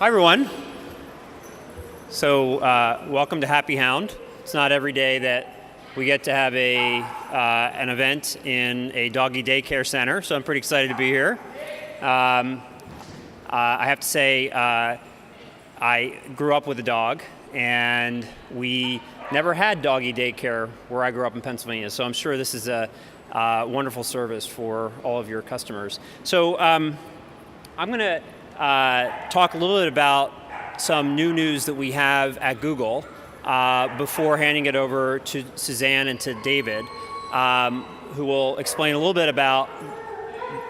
Hi everyone. So welcome to Happy Hound. It's not every day that we get to have an event in a doggy daycare center, so I'm pretty excited to be here. I have to say, I grew up with a dog, and we never had doggy daycare where I grew up in Pennsylvania, so I'm sure this is a wonderful service for all of your customers. So I'm going to talk a little bit about some new news that we have at Google before handing it over to Suzanne and to David, who will explain a little bit about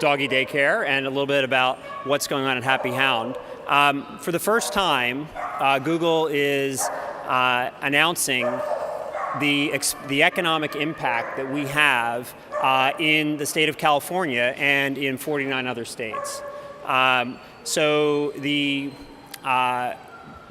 doggy daycare and a little bit about what's going on at Happy Hound. For the first time, Google is announcing the economic impact that we have in the state of California and in 49 other states. So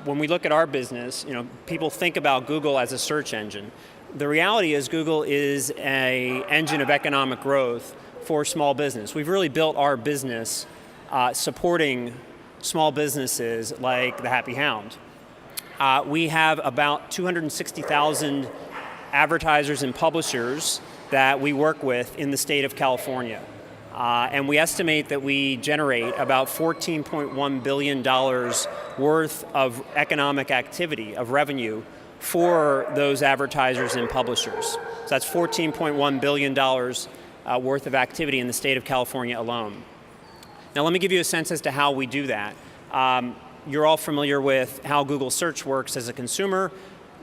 when we look at our business, people think about Google as a search engine. The reality is Google is an engine of economic growth for small business. We've really built our business supporting small businesses like the Happy Hound. We have about 260,000 advertisers and publishers that we work with in the state of California. And we estimate that we generate about $14.1 billion worth of economic activity, of revenue, for those advertisers and publishers. So that's $14.1 billion worth of activity in the state of California alone. Now let me give you a sense as to how we do that. You're all familiar with how Google Search works as a consumer.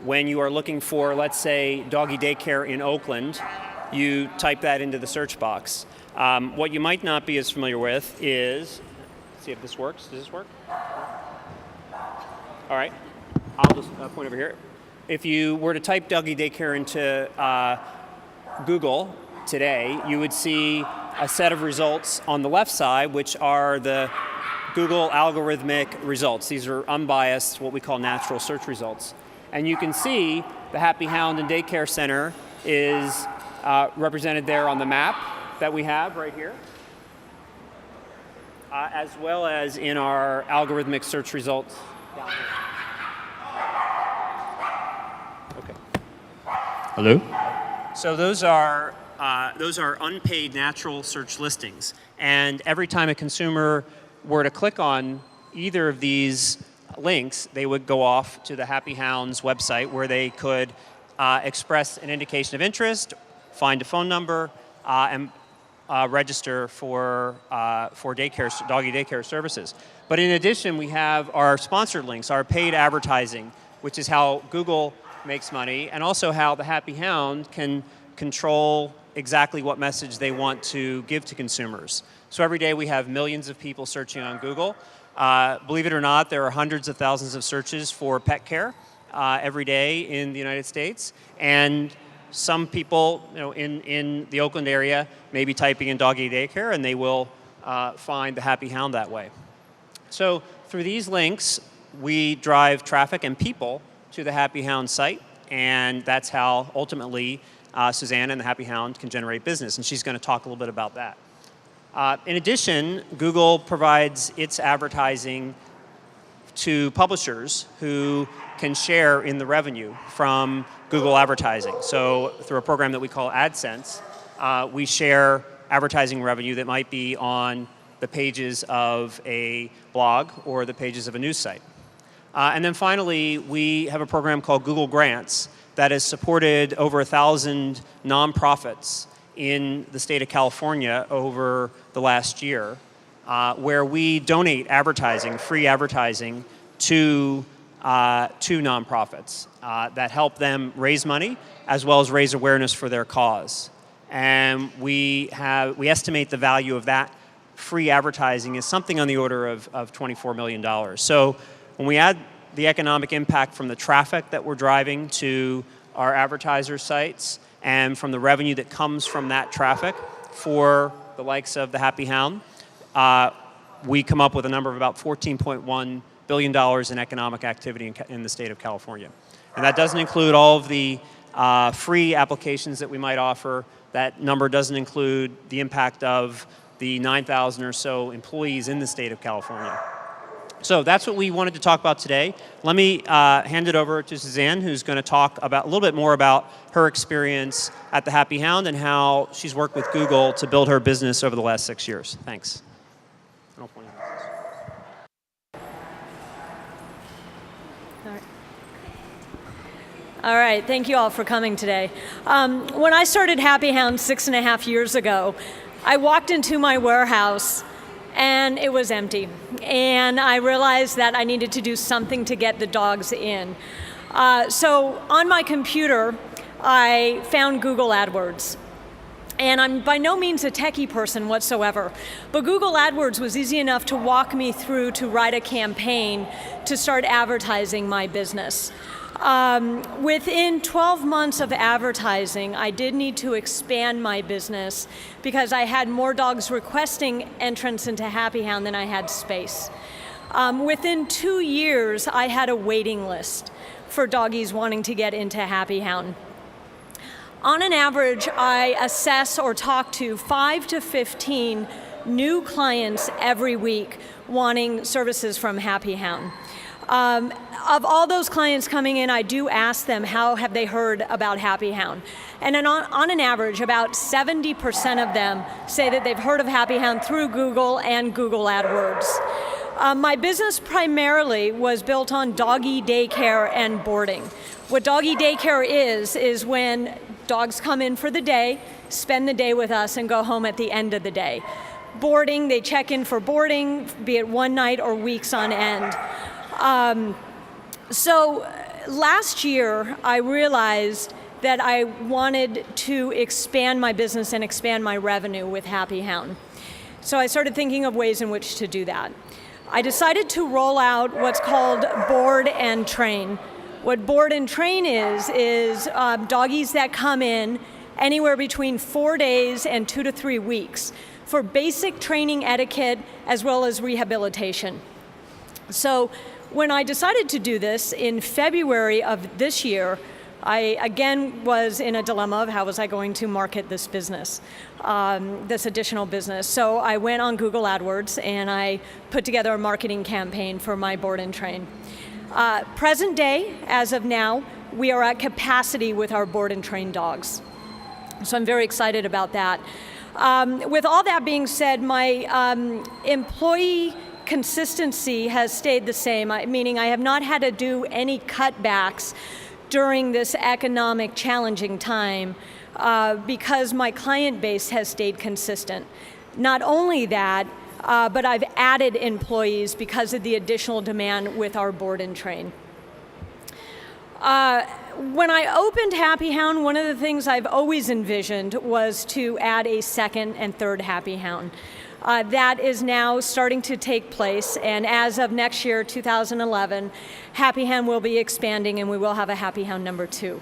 When you are looking for, let's say, doggy daycare in Oakland, you type that into the search box. What you might not be as familiar with is, let's see if this works. Does this work? All right, I'll just point over here. If you were to type doggy daycare into Google today, you would see a set of results on the left side, which are the Google algorithmic results. These are unbiased, what we call natural search results. And you can see the Happy Hound and Daycare Center is represented there on the map that we have right here, as well as in our algorithmic search results down here. Okay. Hello? So those are unpaid natural search listings, and every time a consumer were to click on either of these links, they would go off to the Happy Hound's website where they could express an indication of interest, find a phone number, and register for doggy daycare services. But in addition, we have our sponsored links, our paid advertising, which is how Google makes money, and also how the Happy Hound can control exactly what message they want to give to consumers. So every day we have millions of people searching on Google. Believe it or not, there are hundreds of thousands of searches for pet care every day in the United States, and some people, in the Oakland area may be typing in doggy daycare, and they will find the Happy Hound that way. So through these links, we drive traffic and people to the Happy Hound site, and that's how ultimately Suzanne and the Happy Hound can generate business, and she's going to talk a little bit about that. In addition, Google provides its advertising to publishers who can share in the revenue from Google advertising. So through a program that we call AdSense, we share advertising revenue that might be on the pages of a blog or the pages of a news site. And then finally, we have a program called Google Grants that has supported over 1,000 nonprofits in the state of California over the last year, where we donate advertising, free advertising, to nonprofits that help them raise money as well as raise awareness for their cause. And we estimate the value of that free advertising is something on the order of $24 million. So when we add the economic impact from the traffic that we're driving to our advertiser sites and from the revenue that comes from that traffic for the likes of the Happy Hound, we come up with a number of about $14.1 billion in economic activity in the state of California. And that doesn't include all of the free applications that we might offer. That number doesn't include the impact of the 9,000 or so employees in the state of California. So that's what we wanted to talk about today. Let me hand it over to Suzanne, who's going to talk about a little bit more about her experience at the Happy Hound and how she's worked with Google to build her business over the last 6 years. Thanks. All right, thank you all for coming today. When I started Happy Hound 6.5 years ago, I walked into my warehouse and it was empty. And I realized that I needed to do something to get the dogs in. So on my computer, I found Google AdWords. And I'm by no means a techie person whatsoever, but Google AdWords was easy enough to walk me through to write a campaign to start advertising my business. Within 12 months of advertising, I did need to expand my business because I had more dogs requesting entrance into Happy Hound than I had space. Within 2 years, I had a waiting list for doggies wanting to get into Happy Hound. On an average, I assess or talk to 5 to 15 new clients every week wanting services from Happy Hound. Of all those clients coming in, I do ask them how have they heard about Happy Hound. And on an average, about 70% of them say that they've heard of Happy Hound through Google and Google AdWords. My business primarily was built on doggy daycare and boarding. What doggy daycare is when dogs come in for the day, spend the day with us, and go home at the end of the day. Boarding, they check in for boarding, be it one night or weeks on end. So last year, I realized that I wanted to expand my business and expand my revenue with Happy Hound. So I started thinking of ways in which to do that. I decided to roll out what's called Board and Train. What Board and Train is doggies that come in anywhere between 4 days and 2 to 3 weeks for basic training etiquette as well as rehabilitation. So when I decided to do this in February of this year, I again was in a dilemma of how was I going to market this business, this additional business. So I went on Google AdWords and I put together a marketing campaign for my Board and Train. Present day, as of now, we are at capacity with our Board and Train dogs. So I'm very excited about that. With all that being said, my employee consistency has stayed the same, meaning I have not had to do any cutbacks during this economic challenging time because my client base has stayed consistent. Not only that, but I've added employees because of the additional demand with our Board and Train. When I opened Happy Hound, one of the things I've always envisioned was to add a second and third Happy Hound. That is now starting to take place, and as of next year, 2011, Happy Hound will be expanding and we will have a Happy Hound number 2.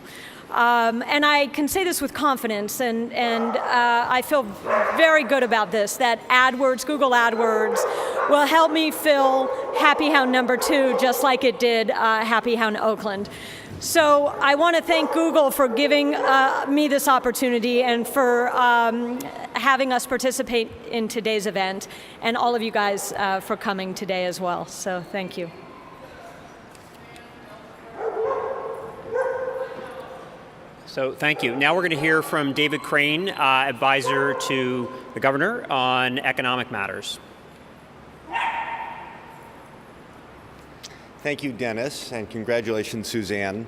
And I can say this with confidence, and I feel very good about this, that AdWords, Google AdWords, will help me fill Happy Hound number 2 just like it did Happy Hound Oakland. So I want to thank Google for giving me this opportunity and for having us participate in today's event, and all of you guys for coming today as well. So thank you. So thank you. Now we're going to hear from David Crane, advisor to the governor on economic matters. Thank you, Dennis, and congratulations, Suzanne.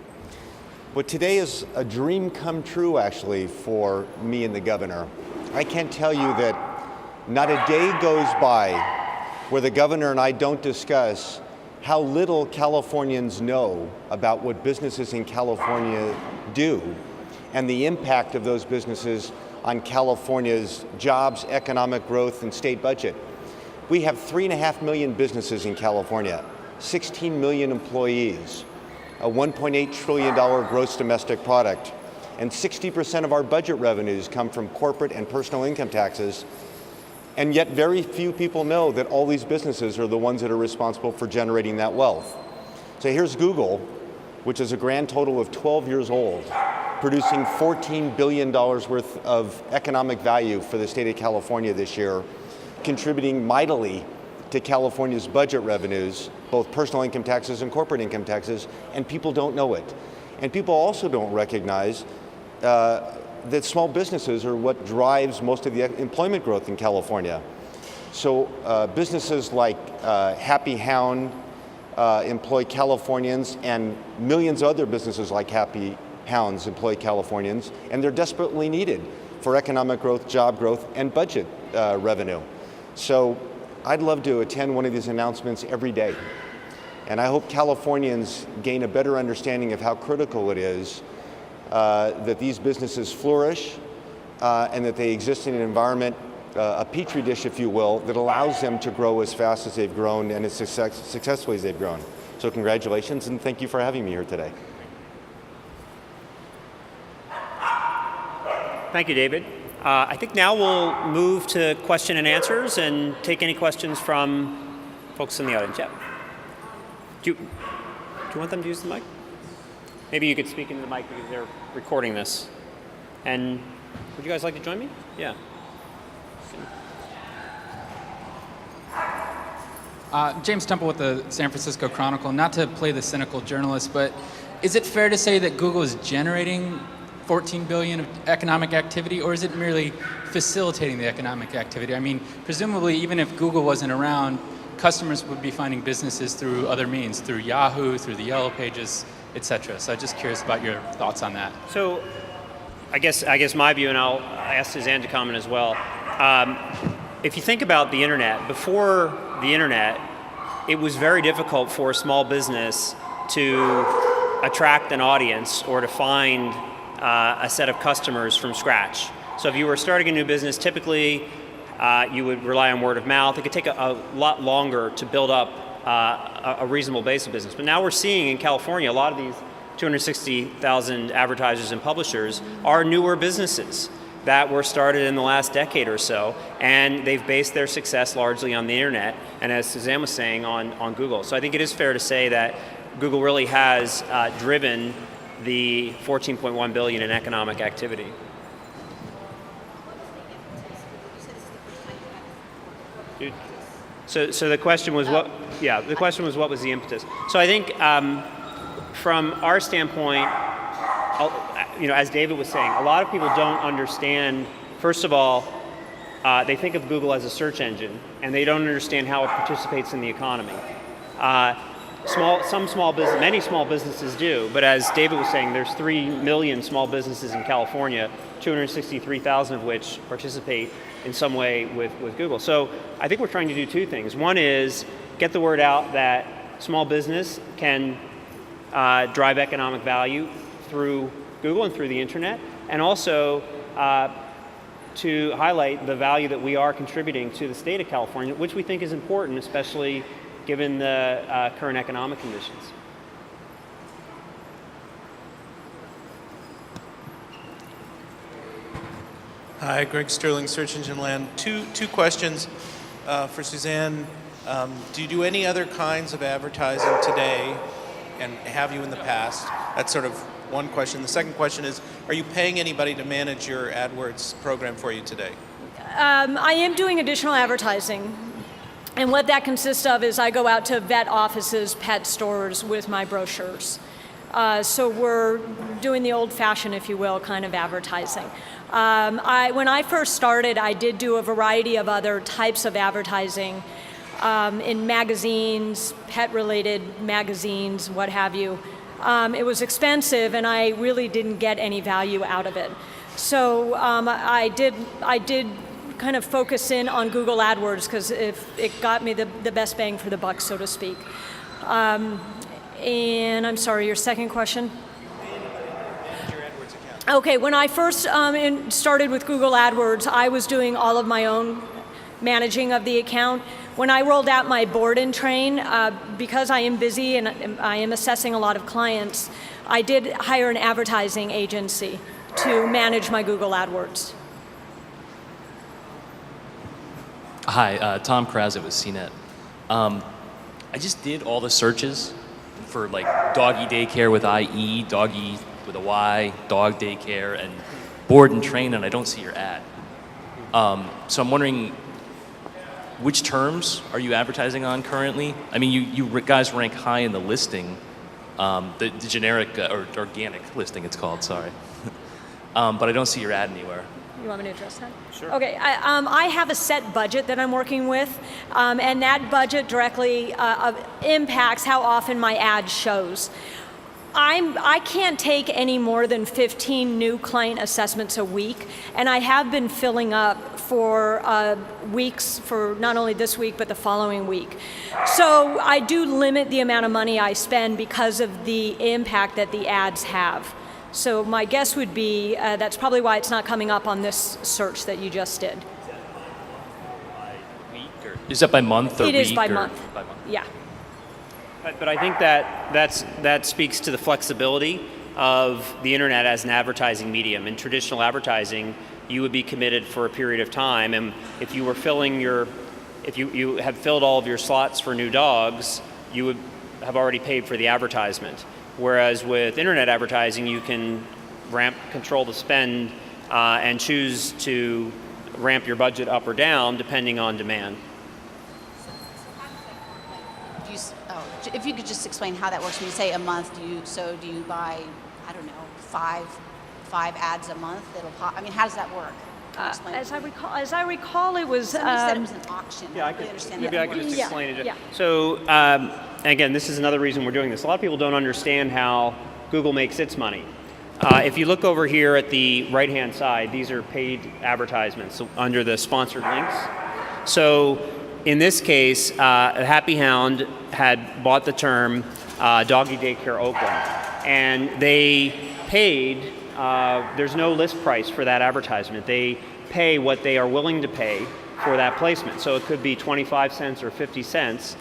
Well, today is a dream come true, actually, for me and the governor. I can't tell you that not a day goes by where the governor and I don't discuss how little Californians know about what businesses in California do and the impact of those businesses on California's jobs, economic growth, and state budget. We have 3.5 million businesses in California, 16 million employees, a $1.8 trillion gross domestic product, and 60% of our budget revenues come from corporate and personal income taxes. And yet very few people know that all these businesses are the ones that are responsible for generating that wealth. So here's Google, which is a grand total of 12 years old, producing $14 billion worth of economic value for the state of California this year, contributing mightily to California's budget revenues, both personal income taxes and corporate income taxes, and people don't know it. And people also don't recognize that small businesses are what drives most of the employment growth in California. So businesses like Happy Hound employ Californians, and millions of other businesses like Happy Hounds employ Californians, and they're desperately needed for economic growth, job growth, and budget revenue. So I'd love to attend one of these announcements every day. And I hope Californians gain a better understanding of how critical it is that these businesses flourish and that they exist in an environment, a petri dish, if you will, that allows them to grow as fast as they've grown and as successfully as they've grown. So congratulations, and thank you for having me here today. Thank you, David. I think now we'll move to question and answers and take any questions from folks in the audience. Yeah. Do you want them to use the mic? Maybe you could speak into the mic because they're recording this. And would you guys like to join me? Yeah. James Temple with the San Francisco Chronicle. Not to play the cynical journalist, but is it fair to say that Google is generating 14 billion of economic activity, or is it merely facilitating the economic activity? I mean, presumably, even if Google wasn't around, customers would be finding businesses through other means, through Yahoo, through the Yellow Pages, etc. So I'm just curious about your thoughts on that. So I guess my view, and I'll ask Suzanne to comment as well. If you think about the internet, before the internet, it was very difficult for a small business to attract an audience or to find a set of customers from scratch. So if you were starting a new business, typically you would rely on word of mouth. It could take a lot longer to build up a reasonable base of business. But now we're seeing in California, a lot of these 260,000 advertisers and publishers are newer businesses that were started in the last decade or so, and they've based their success largely on the internet, and as Suzanne was saying, on Google. So I think it is fair to say that Google really has driven the 14.1 billion in economic activity. So the question was what? Yeah, the question was what was the impetus? So I think from our standpoint, as David was saying, a lot of people don't understand. First of all, they think of Google as a search engine, and they don't understand how it participates in the economy. Many small businesses do, but as David was saying, there's 3 million small businesses in California, 263,000 of which participate in some way with Google. So I think we're trying to do two things. One is get the word out that small business can drive economic value through Google and through the internet, and also to highlight the value that we are contributing to the state of California, which we think is important, especially given the current economic conditions. Hi, Greg Sterling, Search Engine Land. Two questions for Suzanne. Do you do any other kinds of advertising today, and have you in the past? That's sort of one question. The second question is, are you paying anybody to manage your AdWords program for you today? I am doing additional advertising. And what that consists of is I go out to vet offices, pet stores with my brochures. So we're doing the old-fashioned, if you will, kind of advertising. When I first started, I did do a variety of other types of advertising in magazines, pet-related magazines, what have you. It was expensive, and I really didn't get any value out of it. So I did kind of focus in on Google AdWords because it got me the best bang for the buck, so to speak. And I'm sorry, your second question? Your AdWords account. Okay, when I first started with Google AdWords, I was doing all of my own managing of the account. When I rolled out my board and train, because I am busy and I am assessing a lot of clients, I did hire an advertising agency to manage my Google AdWords. Hi, Tom Krazit with CNET. I just did all the searches for like doggy daycare with IE, doggy with a Y, dog daycare, and board and train, and I don't see your ad. So I'm wondering, which terms are you advertising on currently? I mean, you guys rank high in the listing, the generic or organic listing it's called, sorry. But I don't see your ad anywhere. You want me to address that? Sure. Okay, I have a set budget that I'm working with, and that budget directly impacts how often my ad shows. I can't take any more than 15 new client assessments a week, and I have been filling up for weeks, for not only this week, but the following week. So I do limit the amount of money I spend because of the impact that the ads have. So my guess would be that's probably why it's not coming up on this search that you just did. Is that by month or It week? is by or month. By month? Yeah. But I think that speaks to the flexibility of the internet as an advertising medium. In traditional advertising, you would be committed for a period of time, and if you were if you have filled all of your slots for new dogs, you would have already paid for the advertisement. Whereas with internet advertising, you can control the spend, and choose to ramp your budget up or down depending on demand. If you could just explain how that works. When you say a month, do you buy, I don't know, five ads a month that'll pop? I mean, how does that work? Explain As it. I recall, it was. Somebody said it was an auction. Yeah, I don't really understand maybe that I can just works. Yeah, explain it. yeah. So again, this is another reason we're doing this. A lot of people don't understand how Google makes its money. If you look over here at the right-hand side, these are paid advertisements under the sponsored links. So in this case, Happy Hound had bought the term Doggy Daycare Oakland, and they paid. There's no list price for that advertisement. They pay what they are willing to pay for that placement. So it could be 25 cents or 50 cents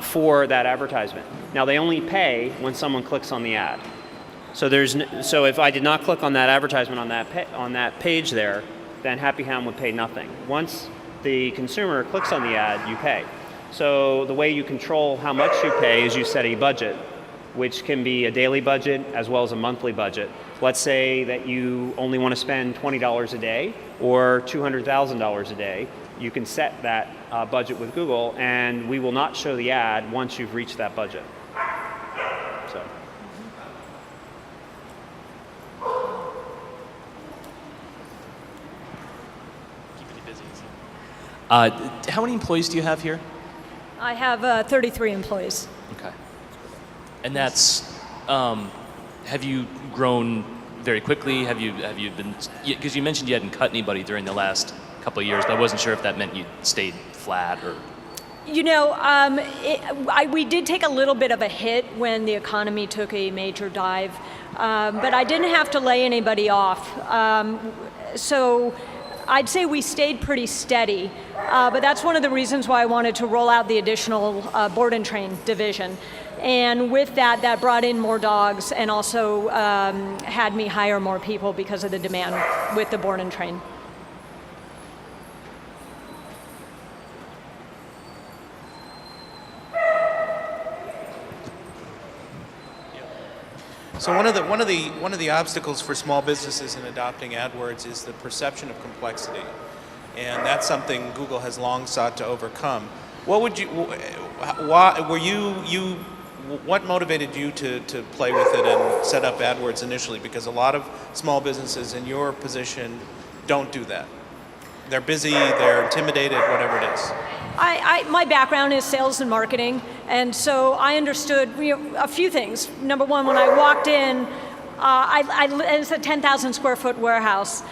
for that advertisement. Now they only pay when someone clicks on the ad. So so if I did not click on that advertisement on that page there, then Happy Hound would pay nothing. Once the consumer clicks on the ad, you pay. So the way you control how much you pay is you set a budget, which can be a daily budget as well as a monthly budget. Let's say that you only want to spend $20 a day or $200,000 a day. You can set that budget with Google, and we will not show the ad once you've reached that budget. So. Keeping you busy. How many employees do you have here? I have 33 employees. Okay. And that's, have you grown very quickly? Have you been, because you mentioned you hadn't cut anybody during the last couple of years, but I wasn't sure if that meant you stayed flat or. You know, we did take a little bit of a hit when the economy took a major dive, but I didn't have to lay anybody off. So I'd say we stayed pretty steady, but that's one of the reasons why I wanted to roll out the additional board and train division. And with that, that brought in more dogs and also had me hire more people because of the demand with the board and train. So one of the obstacles for small businesses in adopting AdWords is the perception of complexity, and that's something Google has long sought to overcome. What would you? Why were you? What motivated you to play with it and set up AdWords initially? Because a lot of small businesses in your position don't do that. They're busy, they're intimidated, whatever it is. My background is sales and marketing, and so I understood a few things. Number one, when I walked in, it's a 10,000 square foot warehouse.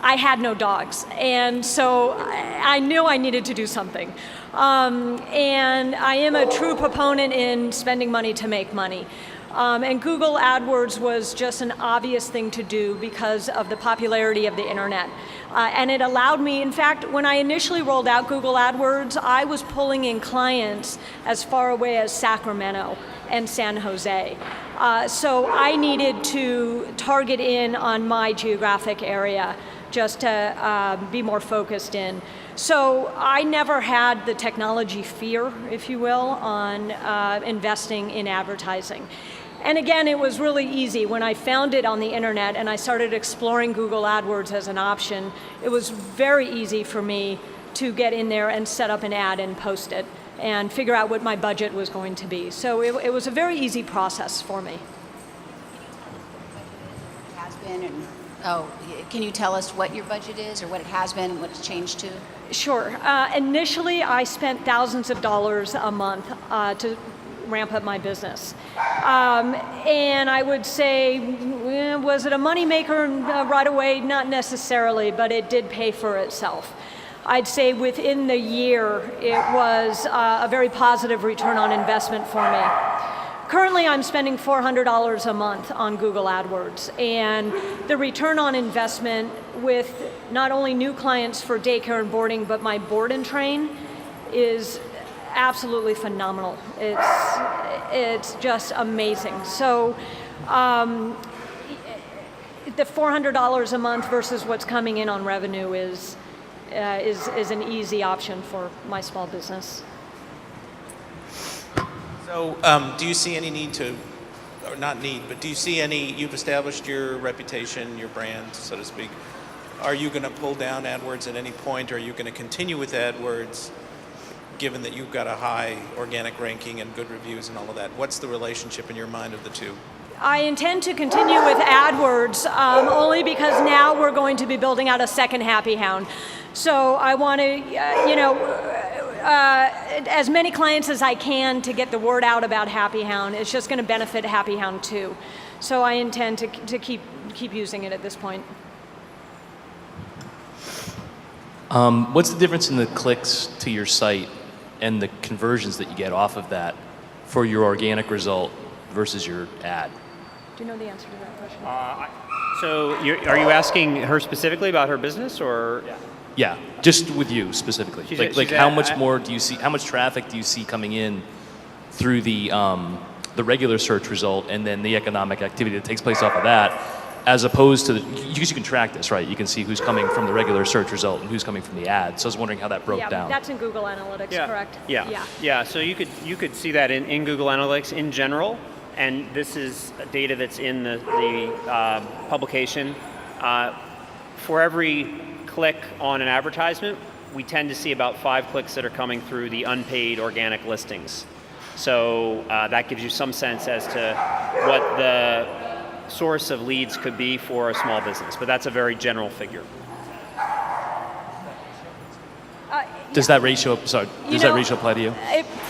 I had no dogs, and so I knew I needed to do something. And I am a true proponent in spending money to make money. And Google AdWords was just an obvious thing to do because of the popularity of the internet. And it allowed me, in fact, when I initially rolled out Google AdWords, I was pulling in clients as far away as Sacramento and San Jose. So I needed to target in on my geographic area just to be more focused in. So I never had the technology fear, if you will, on investing in advertising. And again, it was really easy. When I found it on the internet and I started exploring Google AdWords as an option, it was very easy for me to get in there and set up an ad and post it and figure out what my budget was going to be. So it was a very easy process for me. Has been, and can you tell us what your budget is, or what it has been, and what it's changed to? Sure. Initially, I spent thousands of dollars a month to ramp up my business. And I would say, was it a moneymaker right away? Not necessarily, but it did pay for itself. I'd say within the year, it was a very positive return on investment for me. Currently, I'm spending $400 a month on Google AdWords, and the return on investment with not only new clients for daycare and boarding, but my board and train is absolutely phenomenal. It's just amazing. So the $400 a month versus what's coming in on revenue is an easy option for my small business. So do you see any need to, or not need, but do you see any, you've established your reputation, your brand, so to speak. Are you going to pull down AdWords at any point, or are you going to continue with AdWords, given that you've got a high organic ranking and good reviews and all of that? What's the relationship in your mind of the two? I intend to continue with AdWords only because now we're going to be building out a second Happy Hound. So I want to, as many clients as I can to get the word out about Happy Hound. It's just going to benefit Happy Hound too. So I intend to keep using it at this point. What's the difference in the clicks to your site and the conversions that you get off of that for your organic result versus your ad? Do you know the answer to that question? So are you asking her specifically about her business, or? Yeah, just with you specifically. Like how much more do you see? How much traffic do you see coming in through the regular search result, and then the economic activity that takes place off of that, as opposed to because you can track this, right? You can see who's coming from the regular search result and who's coming from the ad. So I was wondering how that broke down. Yeah, that's in Google Analytics, correct? Yeah. So you could see that in Google Analytics in general, and this is data that's in the publication. For every click on an advertisement, we tend to see about 5 clicks that are coming through the unpaid organic listings. So that gives you some sense as to what the source of leads could be for a small business, but that's a very general figure. Does that ratio apply to you?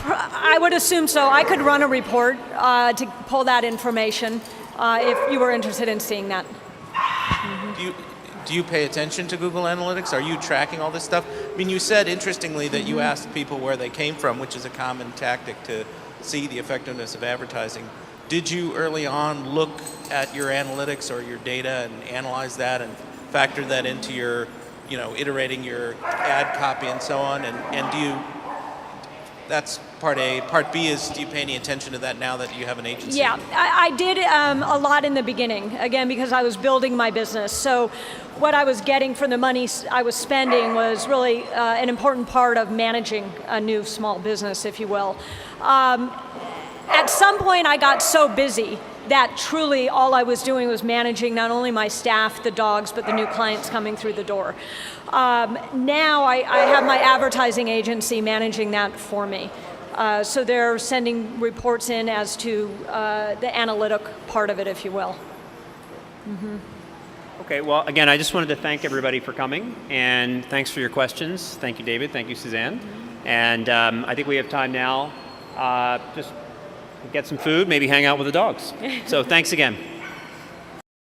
I would assume so. I could run a report to pull that information if you were interested in seeing that. Do you pay attention to Google Analytics? Are you tracking all this stuff? I mean, you said, interestingly, that you asked people where they came from, which is a common tactic to see the effectiveness of advertising. Did you early on look at your analytics or your data and analyze that and factor that into your, iterating your ad copy and so on? And do you, that's part A. Part B is, do you pay any attention to that now that you have an agency? Yeah, I did a lot in the beginning, again, because I was building my business. So what I was getting from the money I was spending was really an important part of managing a new small business, if you will. At some point, I got so busy that truly all I was doing was managing not only my staff, the dogs, but the new clients coming through the door. Now I have my advertising agency managing that for me. So they're sending reports in as to the analytic part of it, if you will. Mm-hmm. Okay, well, again, I just wanted to thank everybody for coming, and thanks for your questions. Thank you, David. Thank you, Suzanne. And I think we have time now just get some food, maybe hang out with the dogs. So thanks again.